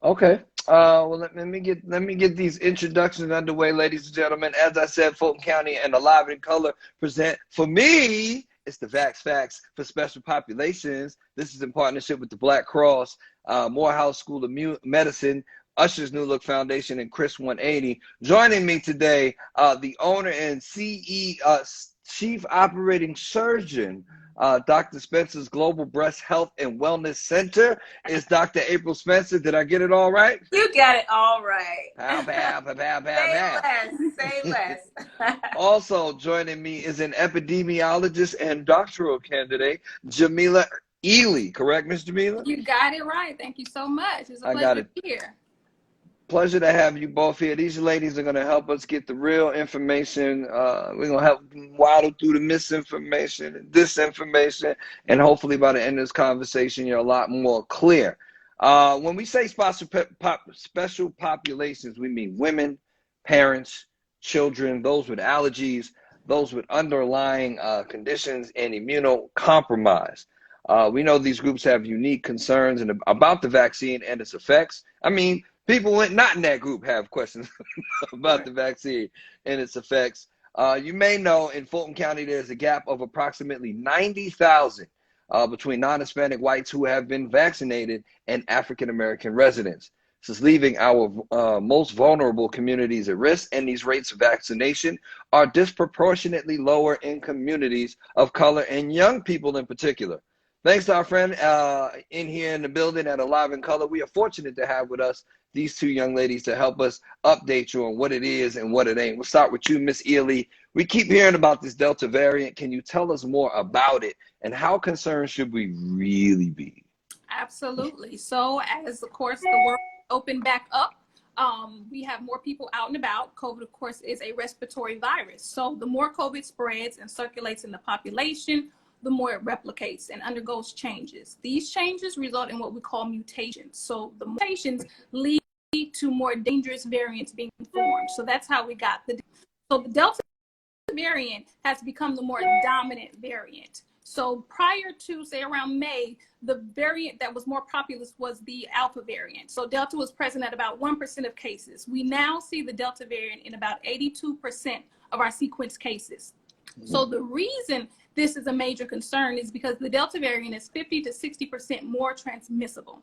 Okay. Well, let me get these introductions underway, ladies and gentlemen. As I said, Fulton County and Alive in Color present for me. It's the Vax Facts for Special Populations. This is in partnership with the Black Cross, Morehouse School of Medicine, Usher's New Look Foundation, and Chris 180. Joining me today, the owner and Chief Operating Surgeon, Dr. Spencer's Global Breast Health and Wellness Center is Dr. April Spencer. Did I get it all right? You got it all right. Pow, pow, pow, pow, pow, Say pow. less. Say less. Also joining me is an epidemiologist and doctoral candidate, Jamilia Ealey. Correct, Miss Jamila? You got it right. Thank you so much. It's a I got pleasure it. to be here. Pleasure to have you both here. These ladies are going to help us get the real information. We're going to help waddle through the misinformation and disinformation, and hopefully by the end of this conversation, you're a lot more clear. When we say special populations, we mean women, parents, children, those with allergies, those with underlying conditions, and immunocompromised. We know these groups have unique concerns about the vaccine and its effects. I mean, people not in that group have questions about the vaccine and its effects. You may know in Fulton County, there's a gap of approximately 90,000 between non-Hispanic whites who have been vaccinated and African-American residents. This is leaving our most vulnerable communities at risk, and these rates of vaccination are disproportionately lower in communities of color and young people in particular. Thanks to our friend in here in the building at Alive in Color, we are fortunate to have with us these two young ladies to help us update you on what it is and what it ain't. We'll start with you, Miss Ealey. We keep hearing about this Delta variant. Can you tell us more about it, and how concerned should we really be? Absolutely. So as, of course, the world opened back up, we have more people out and about. COVID, of course, is a respiratory virus. So the more COVID spreads and circulates in the population, the more it replicates and undergoes changes. These changes result in what we call mutations. So the mutations lead to more dangerous variants being formed. So that's how we got the Delta variant has become the more dominant variant. So prior to, say, around May, the variant that was more populous was the Alpha variant. So Delta was present at about 1% of cases. We now see the Delta variant in about 82% of our sequenced cases. So the reason this is a major concern is because the Delta variant is 50 to 60% more transmissible.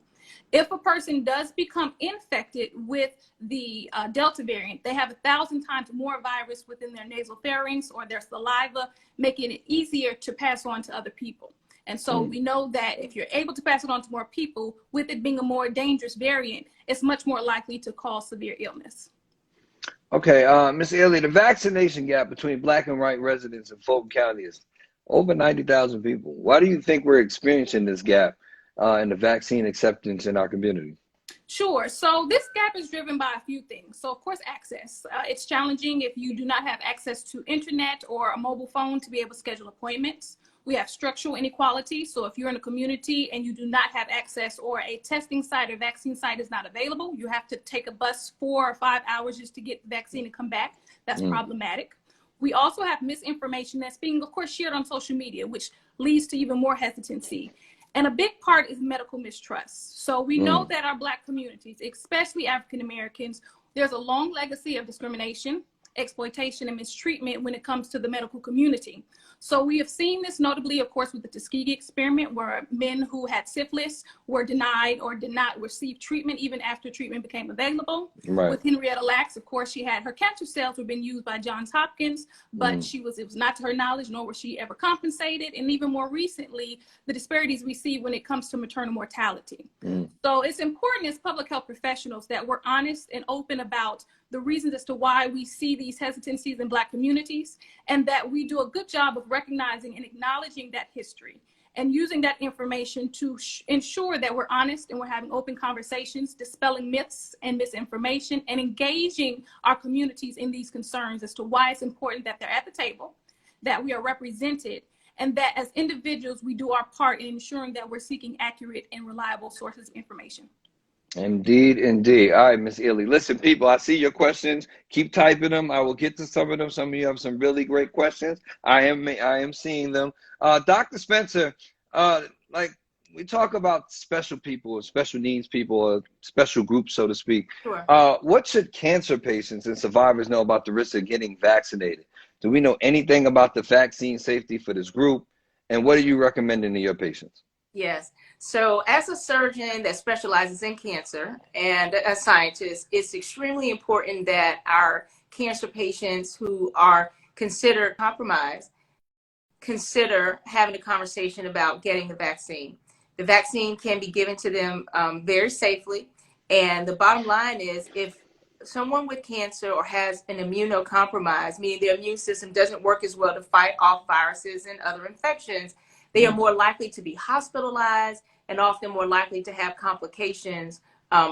If a person does become infected with the Delta variant, they have 1,000 times more virus within their nasopharynx or their saliva, making it easier to pass on to other people. And so we know that if you're able to pass it on to more people, with it being a more dangerous variant, it's much more likely to cause severe illness. Okay, Ms. Ealey, the vaccination gap between Black and white residents in Fulton County is over 90,000 people. Why do you think we're experiencing this gap in the vaccine acceptance in our community? Sure. So this gap is driven by a few things. So, of course, access. It's challenging if you do not have access to internet or a mobile phone to be able to schedule appointments. We have structural inequality. So if you're in a community and you do not have access, or a testing site or vaccine site is not available, you have to take a bus 4 or 5 hours just to get the vaccine and come back. That's problematic. We also have misinformation that's being, of course, shared on social media, which leads to even more hesitancy. And a big part is medical mistrust. So we know that our Black communities, especially African Americans, there's a long legacy of discrimination, exploitation, and mistreatment when it comes to the medical community. So we have seen this notably, of course, with the Tuskegee experiment, where men who had syphilis were denied or did not receive treatment even after treatment became available. Right. With Henrietta Lacks, of course, she had her cancer cells were being used by Johns Hopkins, but it was not to her knowledge, nor was she ever compensated. And even more recently, the disparities we see when it comes to maternal mortality. So it's important as public health professionals that we're honest and open about the reasons as to why we see these hesitancies in Black communities, and that we do a good job of recognizing and acknowledging that history and using that information to ensure that we're honest and we're having open conversations, dispelling myths and misinformation, and engaging our communities in these concerns as to why it's important that they're at the table, that we are represented, and that as individuals, we do our part in ensuring that we're seeking accurate and reliable sources of information. Indeed, indeed. All right, Miss Ealey. Listen, people, I see your questions. Keep typing them. I will get to some of them. Some of you have some really great questions. I am seeing them. Dr. Spencer, like we talk about special people or special needs people or special groups, so to speak. Sure. What should cancer patients and survivors know about the risk of getting vaccinated? Do we know anything about the vaccine safety for this group? And what are you recommending to your patients? Yes. So as a surgeon that specializes in cancer and a scientist, it's extremely important that our cancer patients who are considered compromised consider having a conversation about getting the vaccine. The vaccine can be given to them very safely. And the bottom line is, if someone with cancer or has an immunocompromise, meaning their immune system doesn't work as well to fight off viruses and other infections, they are more likely to be hospitalized and often more likely to have complications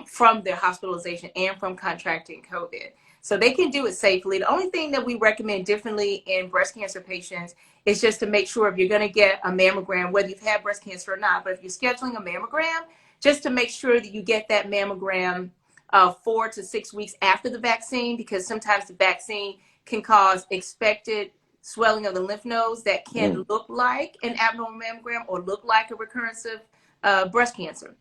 from their hospitalization and from contracting COVID. So they can do it safely. The only thing that we recommend differently in breast cancer patients is just to make sure, if you're going to get a mammogram, whether you've had breast cancer or not, but if you're scheduling a mammogram, just to make sure that you get that mammogram 4 to 6 weeks after the vaccine, because sometimes the vaccine can cause expected swelling of the lymph nodes that can look like an abnormal mammogram or look like a recurrence of breast cancer.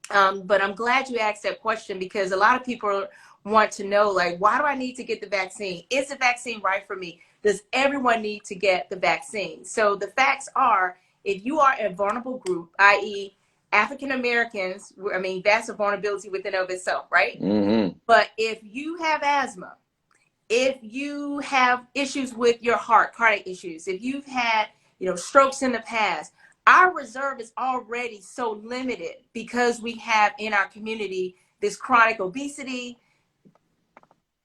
But I'm glad you asked that question, because a lot of people want to know, like, why do I need to get the vaccine? Is the vaccine right for me? Does everyone need to get the vaccine? So the facts are, if you are a vulnerable group, i.e. African Americans, I mean, that's a vulnerability within of itself, right? But if you have asthma, if you have issues with your heart, cardiac issues, if you've had, strokes in the past, our reserve is already so limited because we have in our community this chronic obesity,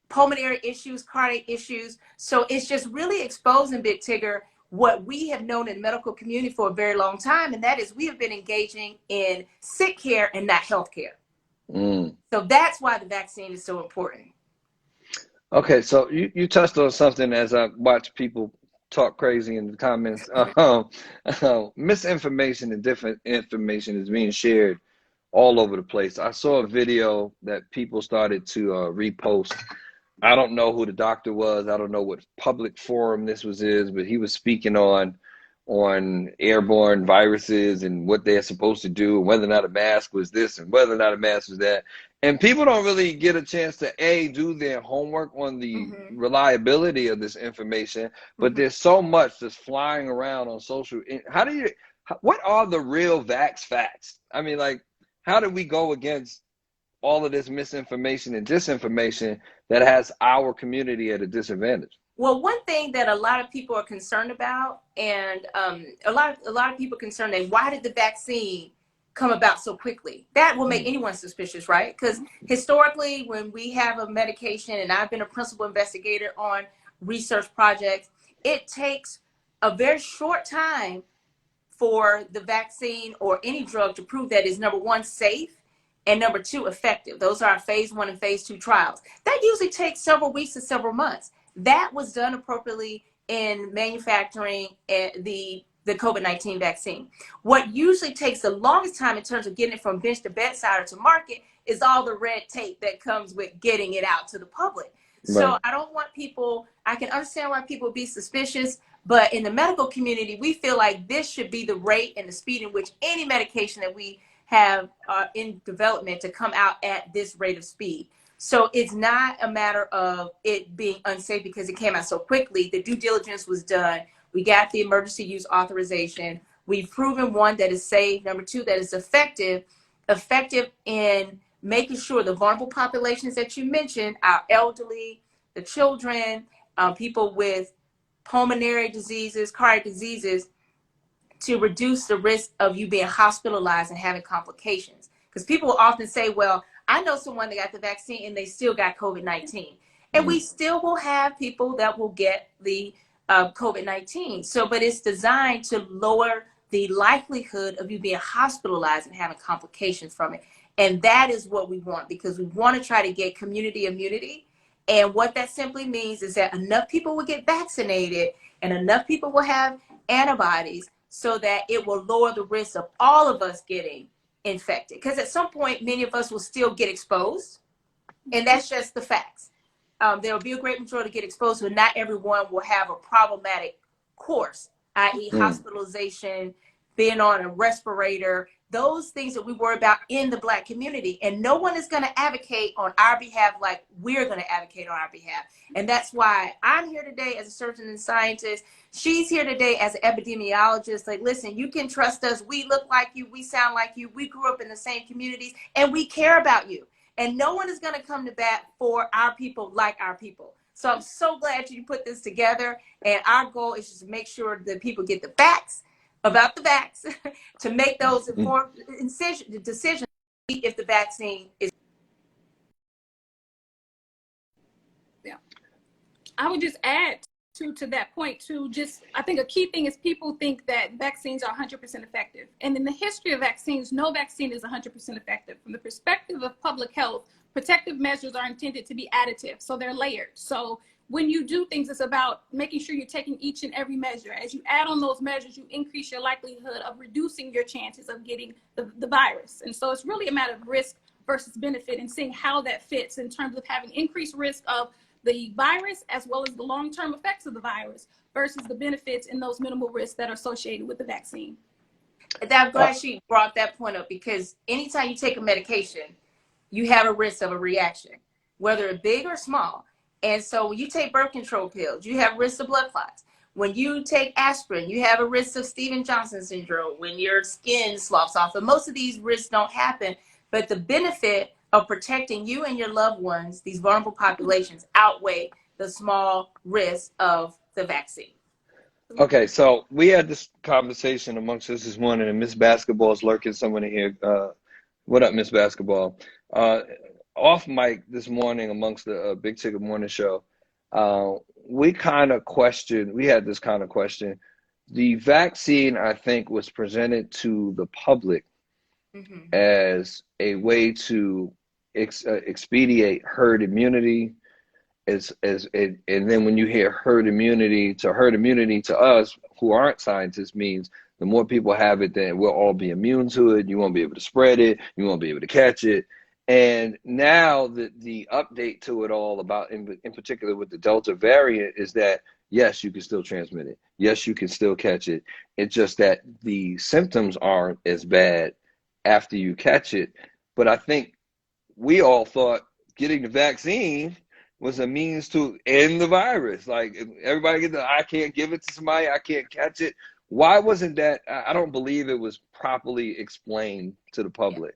pulmonary issues, cardiac issues. So it's just really exposing, Big Tigger, what we have known in the medical community for a very long time, and that is we have been engaging in sick care and not health care. So that's why the vaccine is so important. Okay, so you touched on something as I watch people talk crazy in the comments. Misinformation and different information is being shared all over the place. I saw a video that people started to repost. I don't know who the doctor was. I don't know what public forum this is, but he was speaking on airborne viruses and what they're supposed to do, and whether or not a mask was this and whether or not a mask was that. And people don't really get a chance to do their homework on the reliability of this information, but there's so much that's flying around on social. What are the real facts? I mean, like, how do we go against all of this misinformation and disinformation that has our community at a disadvantage? Well, one thing that a lot of people are concerned about, and a lot of people are concerned that why did the vaccine come about so quickly? That will make anyone suspicious, right? Because historically, when we have a medication, and I've been a principal investigator on research projects, it takes a very short time for the vaccine or any drug to prove that it's, number one, safe, and number two, effective. Those are our phase 1 and phase 2 trials. That usually takes several weeks to several months. That was done appropriately in manufacturing the COVID-19 vaccine. What usually takes the longest time in terms of getting it from bench to bedside or to market is all the red tape that comes with getting it out to the public. Right. So I don't want people, I can understand why people would be suspicious, but in the medical community, we feel like this should be the rate and the speed in which any medication that we have in development to come out at this rate of speed. So it's not a matter of it being unsafe because it came out so quickly. The due diligence was done. We got the emergency use authorization. We've proven, one, that is safe. Number two, that is effective in making sure the vulnerable populations that you mentioned, our elderly, the children, people with pulmonary diseases, cardiac diseases, to reduce the risk of you being hospitalized and having complications. Because people will often say, well, I know someone that got the vaccine and they still got COVID-19. And we still will have people that will get the COVID-19. So, but it's designed to lower the likelihood of you being hospitalized and having complications from it. And that is what we want, because we want to try to get community immunity. And what that simply means is that enough people will get vaccinated and enough people will have antibodies so that it will lower the risk of all of us getting infected. Because at some point, many of us will still get exposed. And that's just the facts. There will be a great majority get exposed, but not everyone will have a problematic course, i.e. hospitalization, being on a respirator, those things that we worry about in the Black community. And no one is going to advocate on our behalf like we're going to advocate on our behalf. And that's why I'm here today as a surgeon and scientist. She's here today as an epidemiologist. Like, listen, you can trust us. We look like you. We sound like you. We grew up in the same communities, and we care about you. And no one is going to come to bat for our people like our people. So I'm so glad you put this together. And our goal is just to make sure that people get the facts about the vax to make those informed decisions if the vaccine is. Yeah. I would just add to that point too, just I think a key thing is people think that vaccines are 100% effective. And in the history of vaccines, no vaccine is 100% effective. From the perspective of public health, protective measures are intended to be additive, so they're layered. So when you do things, it's about making sure you're taking each and every measure. As you add on those measures, you increase your likelihood of reducing your chances of getting the virus. And so it's really a matter of risk versus benefit and seeing how that fits in terms of having increased risk of the virus as well as the long-term effects of the virus versus the benefits and those minimal risks that are associated with the vaccine. I'm glad she brought that point up, because anytime you take a medication, you have a risk of a reaction, whether it's big or small. And so when you take birth control pills, you have risk of blood clots. When you take aspirin, you have a risk of Stevens-Johnson syndrome, when your skin sloughs off. But most of these risks don't happen, but the benefit of protecting you and your loved ones, these vulnerable populations, outweigh the small risk of the vaccine. Okay, so we had this conversation amongst us this morning, and Miss Basketball is lurking somewhere in here. What up, Miss Basketball? Off mic this morning amongst the Big Tigger morning show, we had this kind of question. The vaccine, I think, was presented to the public as a way to expedite herd immunity, and then when you hear herd immunity to us who aren't scientists means the more people have it, then we'll all be immune to it. You won't be able to spread it. You won't be able to catch it. And now the update to it all about, in particular with the Delta variant, is that yes, you can still transmit it. Yes, you can still catch it. It's just that the symptoms aren't as bad after you catch it. But I think we all thought getting the vaccine was a means to end the virus. Like, everybody I can't give it to somebody, I can't catch it. Why wasn't that? I don't believe it was properly explained to the public.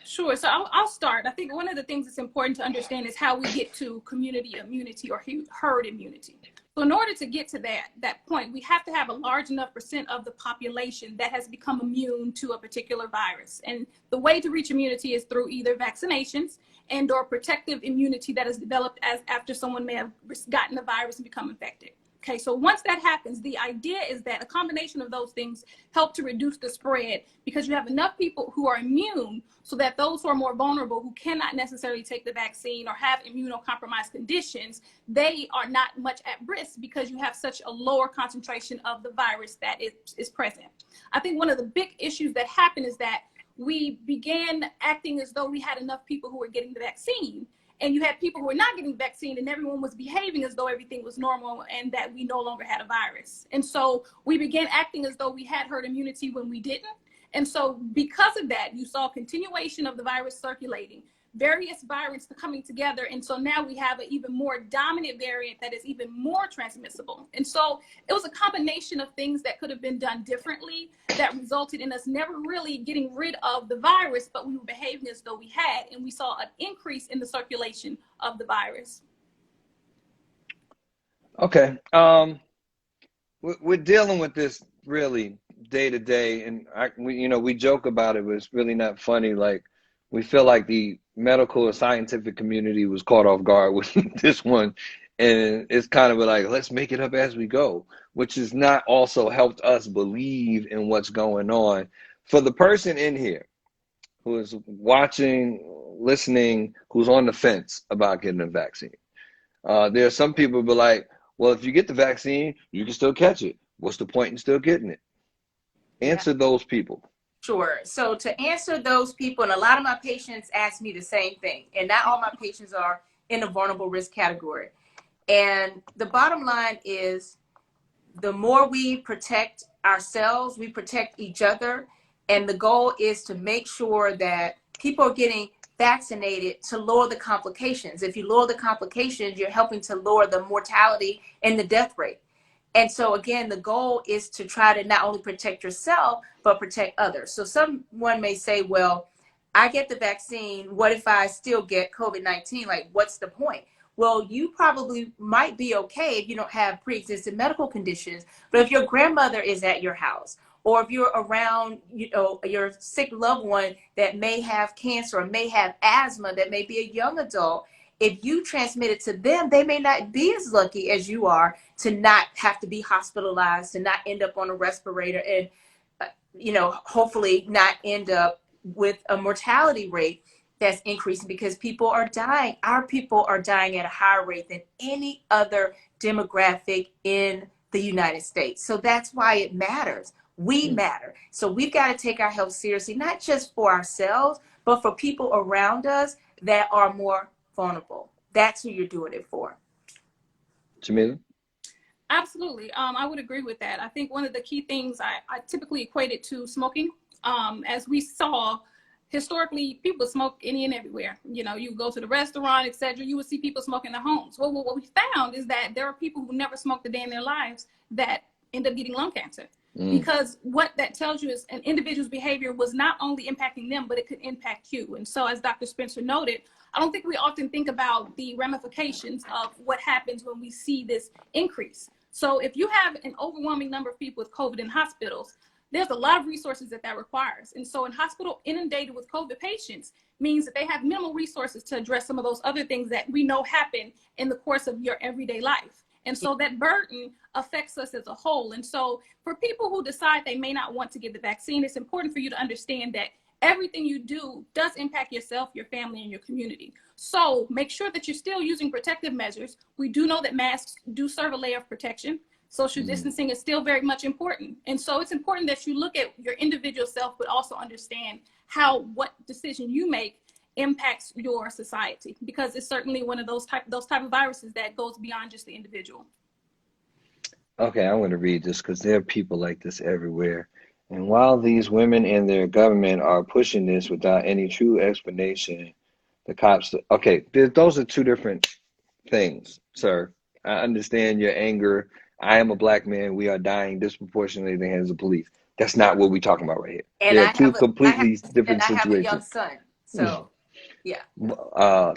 Sure. So I'll start. I think one of the things that's important to understand is how we get to community immunity or herd immunity. So in order to get to that point, we have to have a large enough percent of the population that has become immune to a particular virus. And the way to reach immunity is through either vaccinations and or protective immunity that is developed after someone may have gotten the virus and become infected. Okay, so once that happens, the idea is that a combination of those things help to reduce the spread, because you have enough people who are immune so that those who are more vulnerable, who cannot necessarily take the vaccine or have immunocompromised conditions, they are not much at risk because you have such a lower concentration of the virus that is present. I think one of the big issues that happened is that we began acting as though we had enough people who were getting the vaccine. And you had people who were not getting the vaccine, and everyone was behaving as though everything was normal and that we no longer had a virus. And so we began acting as though we had herd immunity when we didn't. And so because of that, you saw continuation of the virus circulating, various variants coming together. And so now we have an even more dominant variant that is even more transmissible. And so it was a combination of things that could have been done differently that resulted in us never really getting rid of the virus, but we were behaving as though we had, and we saw an increase in the circulation of the virus. Okay. We're dealing with this really day to day, and we joke about it, but it's really not funny. Like, we feel like the medical or scientific community was caught off guard with this one, and it's kind of like, let's make it up as we go, which has not also helped us believe in what's going on. For the person in here who is watching, listening, who's on the fence about getting a vaccine, there are some people who be like, well, if you get the vaccine, you can still catch it. What's the point in still getting it? Answer those people. Sure. So to answer those people, and a lot of my patients ask me the same thing, and not all my patients are in a vulnerable risk category. And the bottom line is, the more we protect ourselves, we protect each other. And the goal is to make sure that people are getting vaccinated to lower the complications. If you lower the complications, you're helping to lower the mortality and the death rate. And so again, the goal is to try to not only protect yourself, but protect others. So someone may say, well, I get the vaccine. What if I still get COVID-19? Like, what's the point? Well, you probably might be okay if you don't have pre-existing medical conditions. But if your grandmother is at your house, or if you're around, your sick loved one that may have cancer or may have asthma, that may be a young adult, if you transmit it to them, they may not be as lucky as you are to not have to be hospitalized, to not end up on a respirator, and hopefully not end up with a mortality rate that's increasing, because people are dying. Our people are dying at a higher rate than any other demographic in the United States. So that's why it matters. We matter. So we've got to take our health seriously, not just for ourselves, but for people around us that are more vulnerable. That's who you're doing it for. Jamilia? Absolutely. I would agree with that. I think one of the key things I typically equate it to smoking. As we saw, historically, people smoke any and everywhere. You go to the restaurant, etc. You would see people smoking in their homes. Well, what we found is that there are people who never smoked a day in their lives that end up getting lung cancer. Because what that tells you is an individual's behavior was not only impacting them, but it could impact you. And so, as Dr. Spencer noted, I don't think we often think about the ramifications of what happens when we see this increase. So if you have an overwhelming number of people with COVID in hospitals, there's a lot of resources that requires. And so in hospital inundated with COVID patients means that they have minimal resources to address some of those other things that we know happen in the course of your everyday life. And so that burden affects us as a whole. And so for people who decide they may not want to get the vaccine, it's important for you to understand that everything you do does impact yourself, your family, and your community. So make sure that you're still using protective measures. We do know that masks do serve a layer of protection. Social distancing is still very much important. And so it's important that you look at your individual self, but also understand how what decision you make impacts your society, because it's certainly one of those type of viruses that goes beyond just the individual. Okay, I want to read this because there are people like this everywhere. And while these women and their government are pushing this without any true explanation, the cops, okay, those are two different things, sir. I understand your anger. I am a black man. We are dying disproportionately in the hands of police. That's not what we're talking about right here. And They're two completely different I have a young situations. son. So, yeah.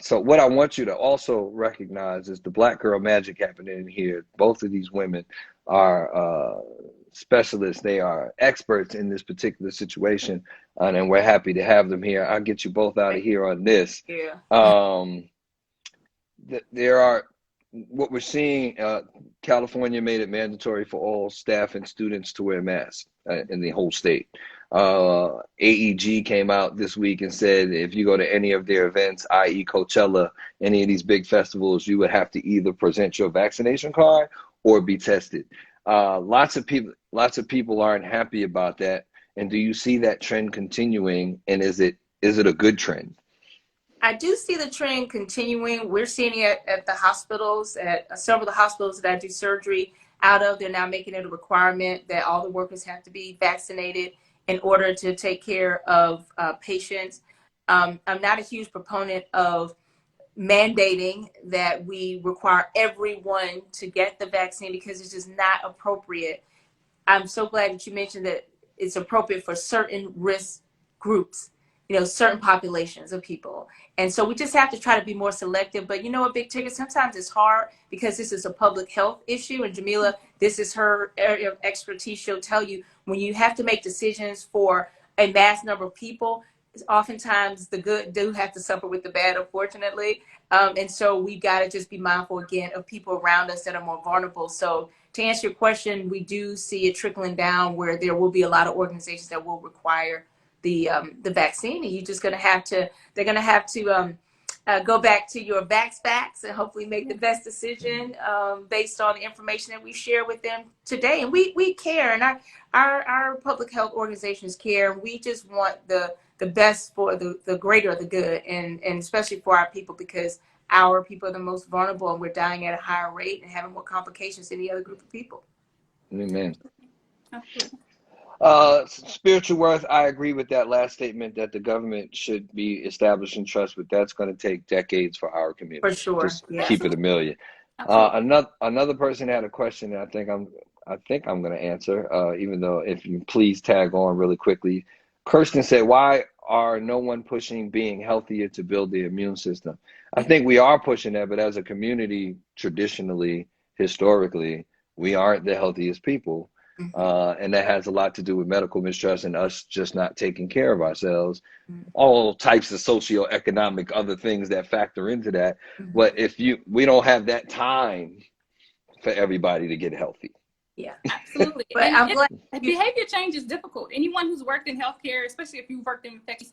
So what I want you to also recognize is the black girl magic happening in here. Both of these women are specialists. They are experts in this particular situation, and we're happy to have them here. I'll get you both out of here on this. Yeah. There are, what we're seeing, California made it mandatory for all staff and students to wear masks in the whole state. AEG came out this week and said if you go to any of their events, i.e. Coachella, any of these big festivals, you would have to either present your vaccination card or be tested. Lots of people aren't happy about that. And do you see that trend continuing? And is it a good trend? I do see the trend continuing. We're seeing it at the hospitals, at several of the hospitals that I do surgery out of. They're now making it a requirement that all the workers have to be vaccinated in order to take care of patients. I'm not a huge proponent of mandating that we require everyone to get the vaccine, because it's just not appropriate. I'm so glad that you mentioned that it's appropriate for certain risk groups, certain populations of people. And so we just have to try to be more selective. But you know what, Big Tigger, sometimes it's hard because this is a public health issue. And Jamilia, this is her area of expertise. She'll tell you when you have to make decisions for a mass number of people, oftentimes the good do have to suffer with the bad, unfortunately. And so we got to just be mindful, again, of people around us that are more vulnerable. So to answer your question, we do see it trickling down where there will be a lot of organizations that will require the vaccine, and you're just going to have to, they're going to have to go back to your vax facts and hopefully make the best decision based on the information that we share with them today. And we care, and our public health organizations care. We just want the best for the greater the good, and especially for our people, because our people are the most vulnerable, and we're dying at a higher rate and having more complications than any other group of people. Amen. Absolutely. Spiritual worth, I agree with that last statement that the government should be establishing trust, but that's going to take decades for our community. For sure. Just Yeah. keep it a million. Absolutely. Another person had a question that I think I'm going to answer, even though if you please tag on really quickly. Kirsten said, why are no one pushing being healthier to build the immune system? I think we are pushing that, but as a community, traditionally, historically, we aren't the healthiest people. And that has a lot to do with medical mistrust and us just not taking care of ourselves. All types of socioeconomic other things that factor into that. But we don't have that time for everybody to get healthy. Yeah, absolutely. But I'm glad behavior change is difficult. Anyone who's worked in healthcare, especially if you've worked in infectious,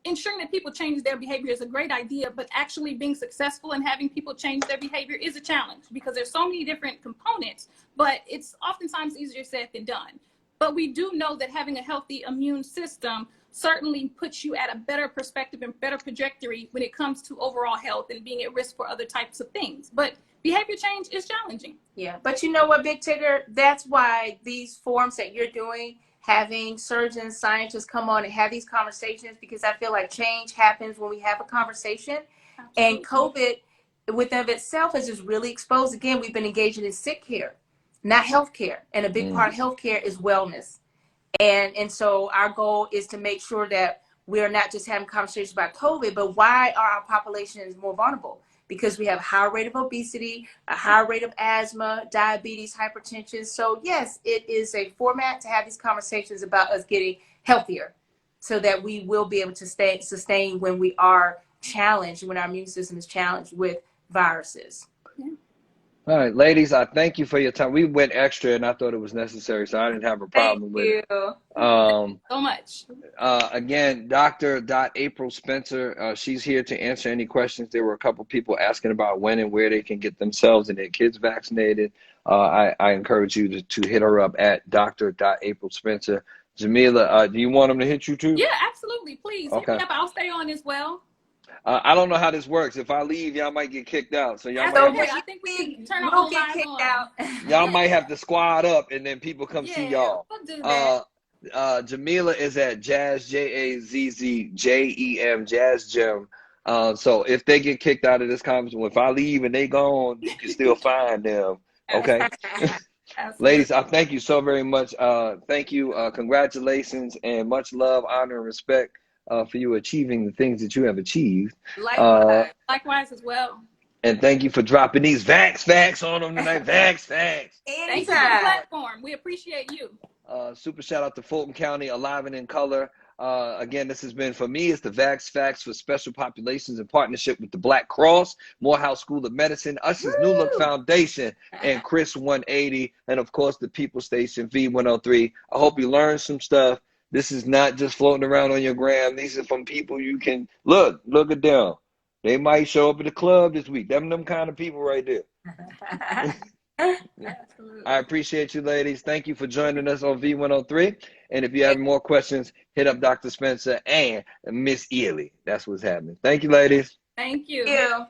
ensuring that people change their behavior is a great idea, but actually being successful in having people change their behavior is a challenge because there's so many different components, but it's oftentimes easier said than done. But we do know that having a healthy immune system certainly puts you at a better perspective and better trajectory when it comes to overall health and being at risk for other types of things. But behavior change is challenging. Yeah, but you know what, Big Tigger? That's why these forums that you're doing, having surgeons, scientists come on and have these conversations, because I feel like change happens when we have a conversation. Absolutely. And COVID within of itself is just really exposed. Again, we've been engaging in sick care, not health care. And a big part of health care is wellness. And so our goal is to make sure that we're not just having conversations about COVID, but why are our populations more vulnerable? Because we have a higher rate of obesity, a higher rate of asthma, diabetes, hypertension. So yes, it is a format to have these conversations about us getting healthier so that we will be able to sustain when we are challenged, when our immune system is challenged with viruses. Yeah. All right, ladies, I thank you for your time. We went extra and I thought it was necessary, so I didn't have a problem with it. So much. Again, Dr. April Spencer, she's here to answer any questions. There were a couple people asking about when and where they can get themselves and their kids vaccinated. I encourage you to hit her up at Dr. April Spencer. Jamilia, do you want them to hit you too? Yeah, absolutely. Please hit me up. I'll stay on as well. I don't know how this works. If I leave, y'all might get kicked out. So y'all I think we can turn our get kicked out. Y'all might have to squad up and then people come see y'all. We'll do that. Jamilia is at Jazz, JAZZJEM, Jazz Gym. So if they get kicked out of this conference, if I leave and they gone, you can still find them. Okay. Ladies, I thank you so very much. Thank you. Congratulations and much love, honor, and respect for you achieving the things that you have achieved. Likewise as well. And thank you for dropping these facts on them tonight. Facts. Thank you for the platform. We appreciate you. Super shout out to Fulton County, Alive and in Color. Again, this has been, for me, it's the Facts for Special Populations in partnership with the Black Cross, Morehouse School of Medicine, Usher's New Look Foundation, and Chris 180, and of course the People Station V103. I hope you learned some stuff. This is not just floating around on your gram. These are from people you can look at them. They might show up at the club this week. Them kind of people right there. I appreciate you, ladies. Thank you for joining us on V103. And if you have more questions, hit up Dr. Spencer and Miss Ealey. That's what's happening. Thank you, ladies. Thank you. Thank you.